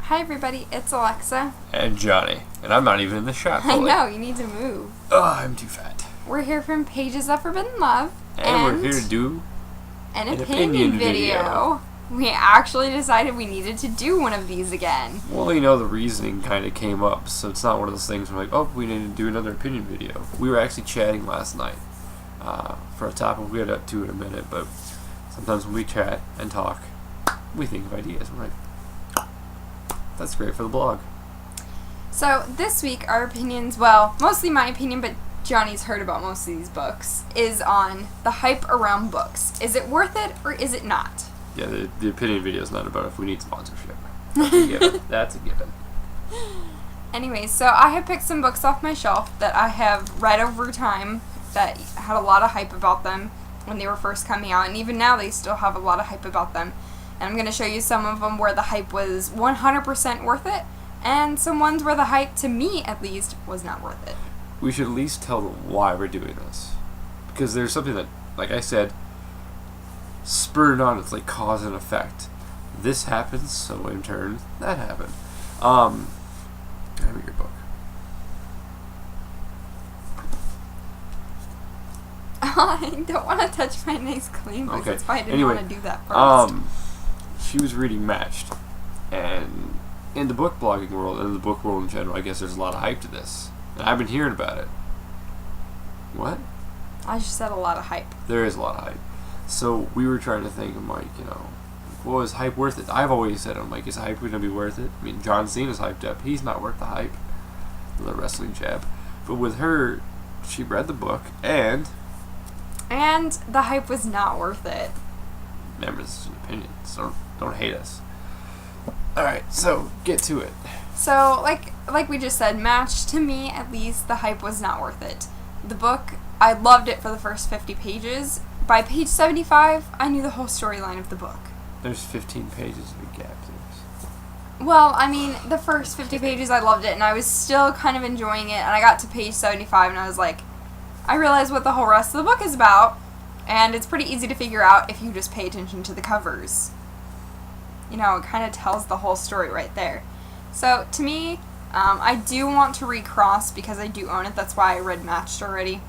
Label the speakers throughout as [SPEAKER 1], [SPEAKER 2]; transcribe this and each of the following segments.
[SPEAKER 1] Hi everybody, it's Alexa.
[SPEAKER 2] And Johnny. And I'm not even in the shot fully.
[SPEAKER 1] I know, you need to move.
[SPEAKER 2] Oh, I'm too fat.
[SPEAKER 1] We're here from Pages of Forbidden Love.
[SPEAKER 2] And we're here to do
[SPEAKER 1] an opinion video. We actually decided we needed to do one of these again.
[SPEAKER 2] Well, you know, the reasoning kind of came up, so it's not one of those things where like, oh, we need to do another opinion video. We were actually chatting last night for a topic we'll get up to in a minute, but sometimes when we chat and talk, we think of ideas. We're like, that's great for the blog.
[SPEAKER 1] So this week, our opinions, well, mostly my opinion, but Johnny's heard about most of these books, is on the hype around books. Is it worth it or is it not?
[SPEAKER 2] Yeah, the opinion video is not about if we need sponsorship. That's a given. That's a given.
[SPEAKER 1] Anyway, so I have picked some books off my shelf that I have read over time that had a lot of hype about them when they were first coming out, and even now they still have a lot of hype about them. And I'm going to show you some of them where the hype was 100% worth it, and some ones where the hype, to me at least, was not worth it.
[SPEAKER 2] We should at least tell them why we're doing this. Because there's something that, like I said, spurred on, it's like cause and effect. This happens, so in turn, that happened. Have your book.
[SPEAKER 1] I don't want to touch my nice clean books.
[SPEAKER 2] Okay.
[SPEAKER 1] That's why I didn't
[SPEAKER 2] Anyway,
[SPEAKER 1] want to do that first.
[SPEAKER 2] She was reading Matched, and in the book blogging world, and in the book world in general, I guess there's a lot of hype to this. And I've been hearing about it. What?
[SPEAKER 1] I just said a lot of hype.
[SPEAKER 2] There is a lot of hype. So we were trying to think, I'm like, well, is hype worth it? I've always said, I'm like, is hype going to be worth it? I mean, John Cena's hyped up. He's not worth the hype. The wrestling jab. But with her, she read the book, and
[SPEAKER 1] the hype was not worth it.
[SPEAKER 2] Remember, this is an opinion, so don't hate us. Alright, so, get to it.
[SPEAKER 1] So, like we just said, Match, to me, at least, the hype was not worth it. The book, I loved it for the first 50 pages. By page 75, I knew the whole storyline of the book.
[SPEAKER 2] There's 15 pages of a gap there.
[SPEAKER 1] Well, I mean, the first 50 pages, I loved it, and I was still kind of enjoying it, and I got to page 75, and I was like, I realized what the whole rest of the book is about, and it's pretty easy to figure out if you just pay attention to the covers. You know, it kind of tells the whole story right there. So, to me, I do want to recross because I do own it. That's why I read Matched already,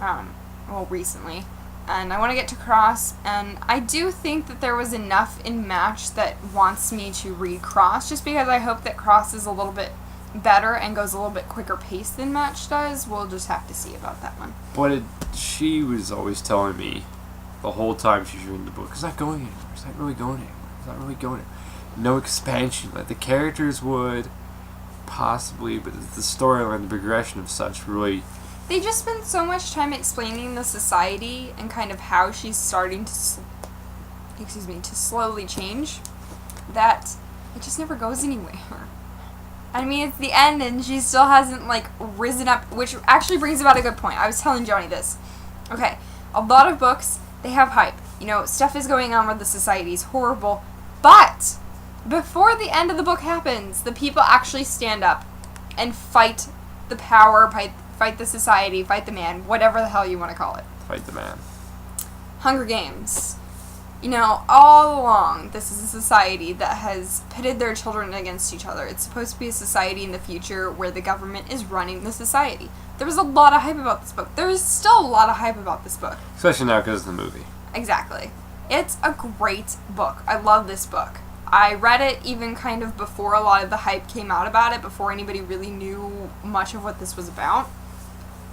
[SPEAKER 1] well, recently. And I want to get to Cross, and I do think that there was enough in Match that wants me to recross, just because I hope that Cross is a little bit better and goes a little bit quicker pace than Match does. We'll just have to see about that one.
[SPEAKER 2] But she was always telling me the whole time she's reading the book, it's not going anywhere. It's not really going anywhere. It's not really going anywhere. No expansion. Like the characters would, possibly, but the storyline, the progression of such really...
[SPEAKER 1] They just spend so much time explaining the society and kind of how she's starting to, to slowly change, that it just never goes anywhere. I mean, it's the end and she still hasn't, like, risen up, which actually brings about a good point. I was telling Johnny this. Okay, a lot of books, they have hype. You know, stuff is going on where the society is horrible, but before the end of the book happens, the people actually stand up and fight the power, fight the society, fight the man, whatever the hell you want to call it.
[SPEAKER 2] Fight the man.
[SPEAKER 1] Hunger Games. You know, all along, this is a society that has pitted their children against each other. It's supposed to be a society in the future where the government is running the society. There was a lot of hype about this book. There is still a lot of hype about this book.
[SPEAKER 2] Especially now because of the movie.
[SPEAKER 1] Exactly. It's a great book. I love this book. I read it even kind of before a lot of the hype came out about it, before anybody really knew much of what this was about.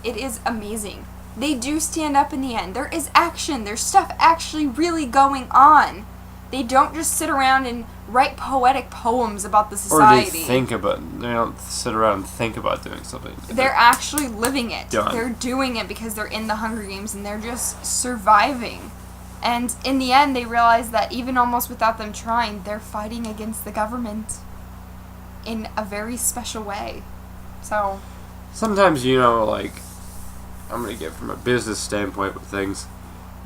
[SPEAKER 1] It is amazing. They do stand up in the end. There is action. There's stuff actually really going on. They don't just sit around and write poetic poems about the society.
[SPEAKER 2] Or they think about, they don't sit around and think about doing something.
[SPEAKER 1] They're actually living it.
[SPEAKER 2] Done.
[SPEAKER 1] They're doing it because they're in the Hunger Games and they're just surviving. And in the end, they realize that even almost without them trying, they're fighting against the government in a very special way. So
[SPEAKER 2] sometimes, like, I'm going to get from a business standpoint with things,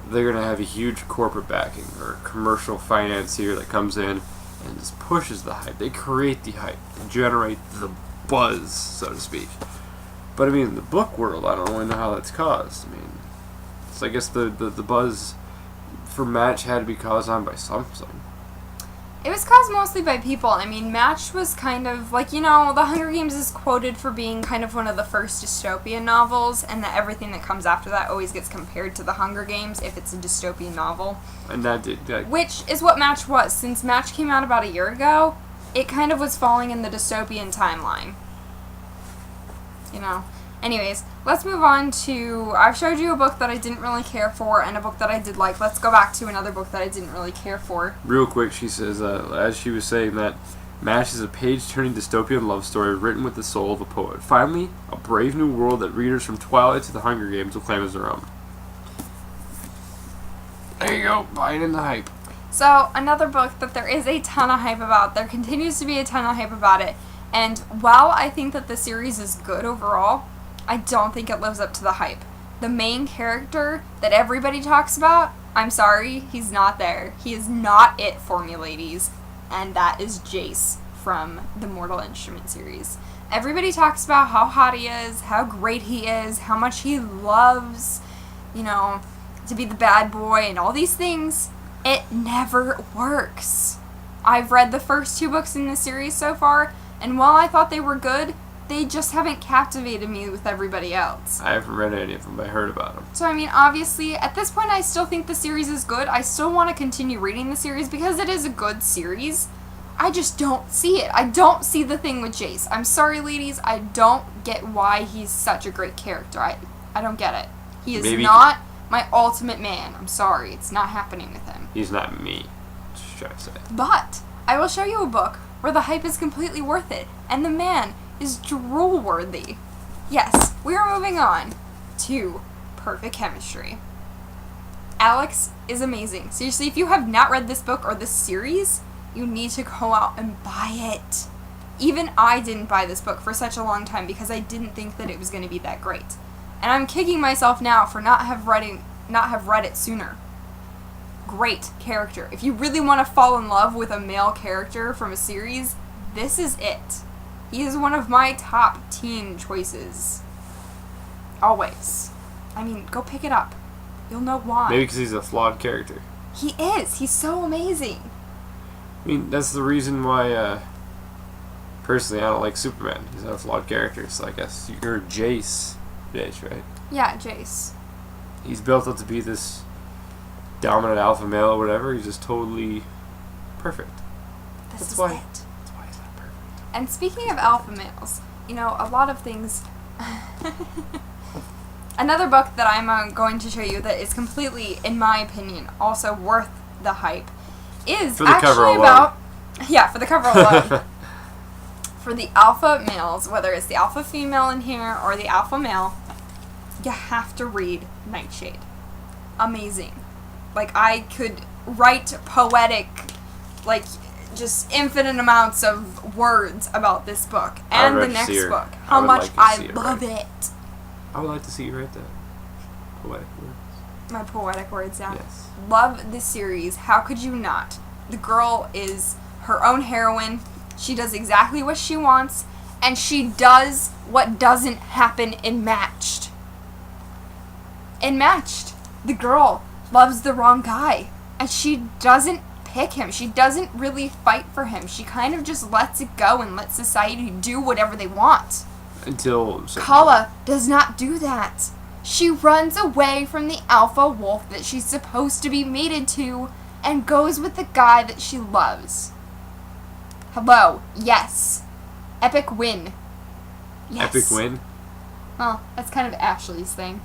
[SPEAKER 2] they're going to have a huge corporate backing or a commercial financier that comes in and just pushes the hype. They create the hype. They generate the buzz, so to speak. But, I mean, in the book world, I don't really know how that's caused. I mean, so I guess the buzz for Match had to be caused on by something.
[SPEAKER 1] It was caused mostly by people. I mean, Matched was kind of, like, The Hunger Games is quoted for being kind of one of the first dystopian novels, and that everything that comes after that always gets compared to The Hunger Games if it's a dystopian novel.
[SPEAKER 2] And that did...
[SPEAKER 1] Which is what Matched was. Since Matched came out about a year ago, it kind of was falling in the dystopian timeline. Anyways, let's move on to... I've showed you a book that I didn't really care for and a book that I did like. Let's go back to another book that I didn't really care for.
[SPEAKER 2] Real quick, she says, as she was saying that, Matched is a page-turning dystopian love story written with the soul of a poet. Finally, a brave new world that readers from Twilight to the Hunger Games will claim as their own. There you go, buying in the hype.
[SPEAKER 1] So, another book that there is a ton of hype about. There continues to be a ton of hype about it. And while I think that the series is good overall, I don't think it lives up to the hype. The main character that everybody talks about, I'm sorry, he's not there. He is not it for me, ladies. And that is Jace from the Mortal Instrument series. Everybody talks about how hot he is, how great he is, how much he loves, to be the bad boy and all these things. It never works. I've read the first 2 books in the series so far, and while I thought they were good, they just haven't captivated me with everybody else.
[SPEAKER 2] I haven't read any of them, but I heard about them.
[SPEAKER 1] So, I mean, obviously, at this point, I still think the series is good. I still want to continue reading the series because it is a good series. I just don't see it. I don't see the thing with Jace. I'm sorry, ladies. I don't get why he's such a great character. I don't get it. He is not my ultimate man. I'm sorry. It's not happening with him.
[SPEAKER 2] He's not me. Just try to say.
[SPEAKER 1] But I will show you a book where the hype is completely worth it, and the man is drool-worthy. Yes, we are moving on to Perfect Chemistry. Alex is amazing. Seriously, if you have not read this book or this series, you need to go out and buy it. Even I didn't buy this book for such a long time because I didn't think that it was going to be that great. And I'm kicking myself now for not have read it sooner. Great character. If you really want to fall in love with a male character from a series, this is it. He is one of my top teen choices. Always. I mean, go pick it up. You'll know why.
[SPEAKER 2] Maybe because he's a flawed character.
[SPEAKER 1] He is. He's so amazing.
[SPEAKER 2] I mean, that's the reason why, personally, I don't like Superman. He's not a flawed character, so I guess you're Jace, right?
[SPEAKER 1] Yeah, Jace.
[SPEAKER 2] He's built up to be this dominant alpha male or whatever. He's just totally perfect.
[SPEAKER 1] That's
[SPEAKER 2] why.
[SPEAKER 1] it.
[SPEAKER 2] That's why he's not perfect.
[SPEAKER 1] And speaking of alpha males, a lot of things... Another book that I'm going to show you that is completely, in my opinion, also worth the hype is actually about... Yeah, for the cover alone. For the alpha males, whether it's the alpha female in here or the alpha male, you have to read Nightshade. Amazing. Like, I could write poetic, just infinite amounts of words about this book and the next book. How much I love it.
[SPEAKER 2] I would like to see you write that. Poetic words.
[SPEAKER 1] My poetic words down.
[SPEAKER 2] Yes.
[SPEAKER 1] Love this series. How could you not? The girl is her own heroine. She does exactly what she wants, and she does what doesn't happen in Matched. In Matched, the girl loves the wrong guy, and she doesn't pick him. She doesn't really fight for him. She kind of just lets it go and lets society do whatever they want.
[SPEAKER 2] Until...
[SPEAKER 1] Kala does not do that. She runs away from the alpha wolf that she's supposed to be mated to and goes with the guy that she loves. Hello. Yes. Epic win. Yes.
[SPEAKER 2] Epic win?
[SPEAKER 1] Well, that's kind of Ashley's thing.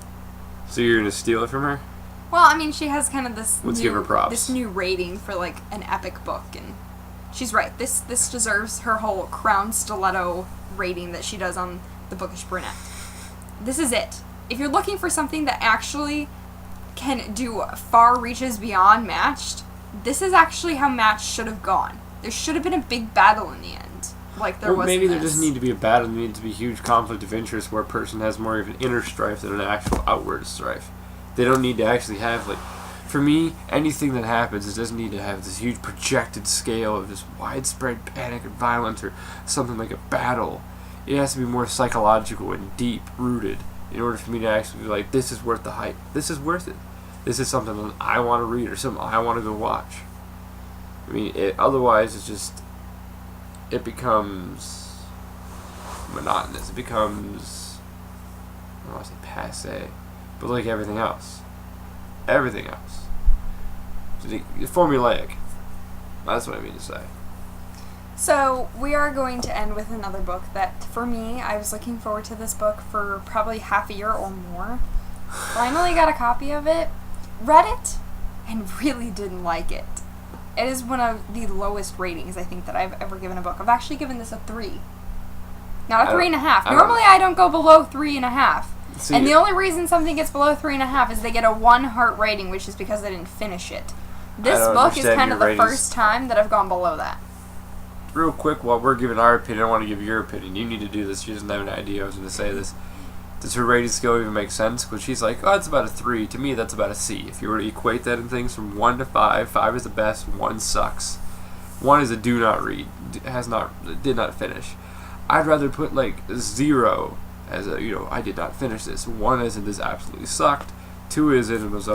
[SPEAKER 2] So you're going to steal it from her?
[SPEAKER 1] Well, I mean, she has kind of this
[SPEAKER 2] Let's give her props.
[SPEAKER 1] This new rating for, an epic book, and she's right. This deserves her whole Crown Stiletto rating that she does on The Bookish Brunette. This is it. If you're looking for something that actually can do far reaches beyond Matched, this is actually how Matched should have gone. There should have been a big battle in the end, like there was
[SPEAKER 2] maybe
[SPEAKER 1] in
[SPEAKER 2] there
[SPEAKER 1] this.
[SPEAKER 2] doesn't need to be a battle. There needs to be a huge conflict of interest where a person has more of an inner strife than an actual outward strife. They don't need to actually have, for me, anything that happens, it doesn't need to have this huge projected scale of just widespread panic and violence or something like a battle. It has to be more psychological and deep-rooted in order for me to actually be like, this is worth the hype. This is worth it. This is something that I want to read or something I want to go watch. I mean, otherwise it becomes monotonous. It becomes, I don't want to say passe, but like everything else. Everything else. It's formulaic. That's what I mean to say.
[SPEAKER 1] So, we are going to end with another book that, for me, I was looking forward to this book for probably half a year or more. Finally got a copy of it, read it, and really didn't like it. It is one of the lowest ratings, I think, that I've ever given a book. I've actually given this a 3. Not a 3.5. Normally, I don't go below 3.5.
[SPEAKER 2] See,
[SPEAKER 1] and the only reason something gets below 3.5 is they get a 1 heart rating, which is because I didn't finish it. This book is kind of the first time that I've gone below that.
[SPEAKER 2] Real quick, while we're giving our opinion, I want to give your opinion. You need to do this. She doesn't have an idea I was going to say this. Does her rating scale even make sense? Because she's like, oh, it's about a 3. To me, that's about a C. If you were to equate that in things from 1 to 5, 5 is the best, 1 sucks. 1 is a do not read, did not finish. I'd rather put like 0 as a, I did not finish this. 1 as in this absolutely sucked. 2 is it was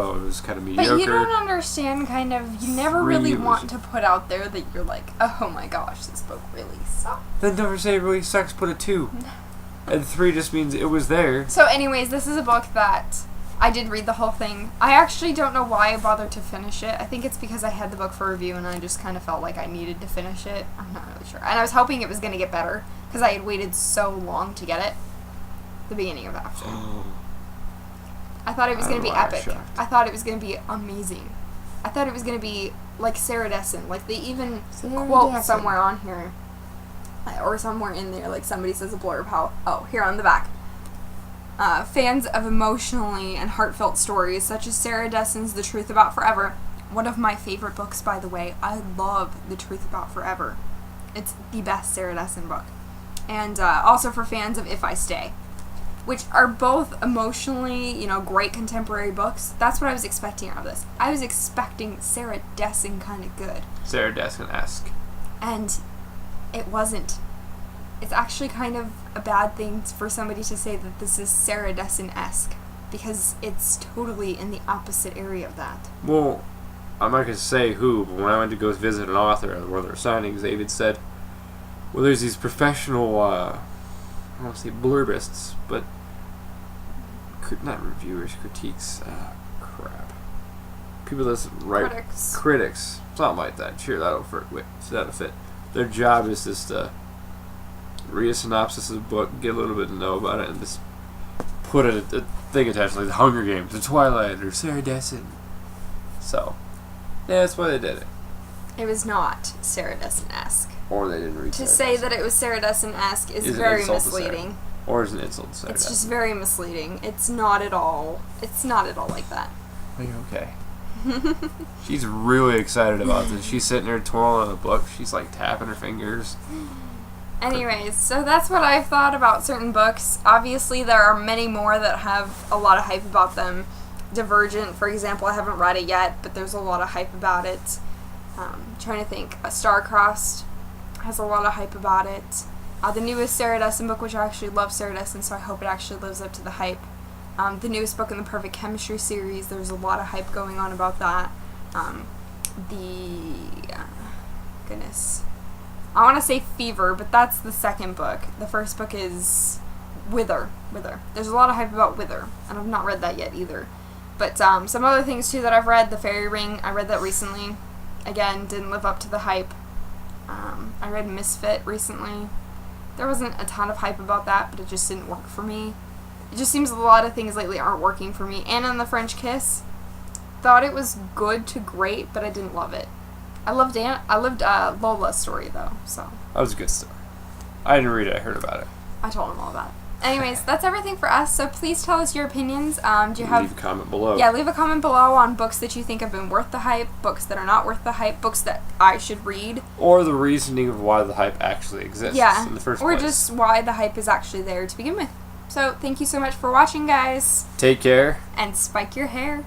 [SPEAKER 2] kind of mediocre.
[SPEAKER 1] But you don't understand, you never really want to put out there that you're like, oh my gosh, this book really sucks.
[SPEAKER 2] Then never say it really sucks, put a 2. And 3 just means it was there.
[SPEAKER 1] So anyways, this is a book that I did read the whole thing. I actually don't know why I bothered to finish it. I think it's because I had the book for review and I just kind of felt like I needed to finish it. I'm not really sure. And I was hoping it was going to get better because I had waited so long to get it. The beginning of After. I thought it was going to be epic. I thought it was going to be amazing. I thought it was going to be like Sarah Dessen. Like, they even quote somewhere on here, or somewhere in there, like somebody says a blurb here on the back. Fans of emotionally and heartfelt stories, such as Sarah Dessen's The Truth About Forever. One of my favorite books, by the way. I love The Truth About Forever. It's the best Sarah Dessen book. And also for fans of If I Stay, which are both emotionally, great contemporary books. That's what I was expecting out of this. I was expecting Sarah Dessen kind of good.
[SPEAKER 2] Sarah Dessen-esque.
[SPEAKER 1] And it wasn't. It's actually kind of a bad thing for somebody to say that this is Sarah Dessen-esque, because it's totally in the opposite area of that.
[SPEAKER 2] Well, I'm not going to say who, but when I went to go visit an author at one of their signings, they even said, well, there's these professional, I don't want to say blurbists, but not reviewers, critiques, people that write critics, something like that. Sure, that'll fit. Their job is just to read a synopsis of the book, get a little bit to know about it, and just put a thing attached, like The Hunger Games, or Twilight, or Sarah Dessen. So, yeah, that's why they did it.
[SPEAKER 1] It was not Sarah Dessen-esque.
[SPEAKER 2] Or they didn't read
[SPEAKER 1] to say that it was Sarah Dessen-esque is very misleading.
[SPEAKER 2] Or is an insult to Sarah
[SPEAKER 1] It's
[SPEAKER 2] Dessen.
[SPEAKER 1] just very misleading. It's not at all like that.
[SPEAKER 2] Are you okay? She's really excited about this. She's sitting there twirling a book. She's like tapping her fingers.
[SPEAKER 1] Anyways, so that's what I've thought about certain books. Obviously, there are many more that have a lot of hype about them. Divergent, for example, I haven't read it yet, but there's a lot of hype about it. Trying to think. Star-Crossed has a lot of hype about it. The newest Sarah Dessen book, which I actually love Sarah Dessen, so I hope it actually lives up to the hype. The newest book in the Perfect Chemistry series, there's a lot of hype going on about that. Goodness. I want to say Fever, but that's the second book. The first book is Wither. There's a lot of hype about Wither, and I've not read that yet either. But some other things too that I've read, The Fairy Ring, I read that recently. Again, didn't live up to the hype. I read Misfit recently. There wasn't a ton of hype about that, but it just didn't work for me. It just seems a lot of things lately aren't working for me. Anna and the French Kiss, thought it was good to great, but I didn't love it. I loved Lola's story though, so.
[SPEAKER 2] That was a good story. I didn't read it, I heard about it.
[SPEAKER 1] I told him all about it. Anyways, that's everything for us, so please tell us your opinions. Do you have...
[SPEAKER 2] Leave a comment below.
[SPEAKER 1] Yeah, leave a comment below on books that you think have been worth the hype, books that are not worth the hype, books that I should read.
[SPEAKER 2] Or the reasoning of why the hype actually exists in the first place.
[SPEAKER 1] Or just why the hype is actually there to begin with. So, thank you so much for watching, guys.
[SPEAKER 2] Take care.
[SPEAKER 1] And spike your hair.